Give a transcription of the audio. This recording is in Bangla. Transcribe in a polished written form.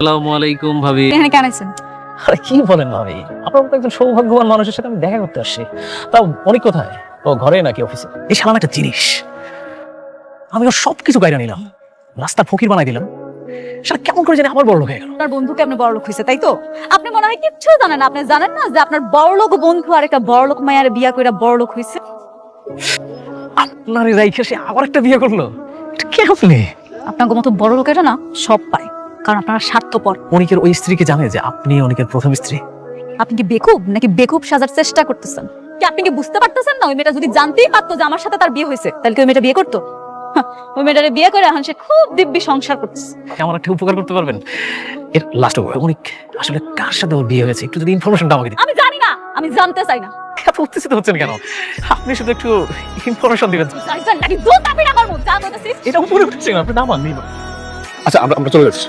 আসসালামু আলাইকুম ভাবি। এখানে কেন আছেন? আরে কি বলেন ভাবি, আপনার মতো একজন সৌভাগ্যবান মানুষের সাথে আমি দেখা করতে আসছি। তাও অনেক কোথায়, ও ঘরে নাকি অফিসে? এই সালাম একটা জিনিস, আমি ওর সবকিছু গাইরা নিলাম, রাস্তার ফকির বানাই দিলাম, সেটা কেমন করে জানি আমার বড় লোক হয়ে গেল। আপনার বন্ধুকে আপনি বড়লোক হয়েছে তাই তো? আপনি মনে হয় কিচ্ছু জানেন না। আপনি জানেন না যে আপনার বড়লোক বন্ধু আর একটা বড়লোক মায়ের বিয়া কইরা বড়লোক হয়েছে? আপনার এই রাইখে সে আবার একটা বিয়ে করলো, এটা কেমনে? আপনার মতো বড় লোকেরা না সব পায়, কারণ আপনারা স্বার্থপর। অনিকের ওই স্ত্রীকে জানে যে আপনি অনিকের প্রথম স্ত্রী? আপনি কি বেকুব নাকি বেকুব সাজার চেষ্টা করতেছেন? কি আপনি কি বুঝতে পারতেছেন না? ওই মেয়েটা যদি জানতেই পারতো যে আমার সাথে তার বিয়ে হয়েছে, তাহলে কি ওই মেয়েটা বিয়ে করতো? ওই মেয়েটারে বিয়ে করে এখন সে খুব দিব্যি সংসার করতেছে। আমার একটা উপকার করতে পারবেন? এর লাস্ট অনিক আসলে কার সাথে ওর বিয়ে হয়েছে, একটু যদি ইনফরমেশনটা আমাকে দিন। আমি জানি না, আমি জানতে চাই না। এত উত্তেজিত হচ্ছেন কেন? আপনি শুধু একটু ইনফরমেশন দিবেন। জানবেন নাকি দুধ আপনি আমার মুখ যা বলতেছিস? এটা উপরে উঠছে, আপনি নামান। আচ্ছা আমরা চলে যাচ্ছি।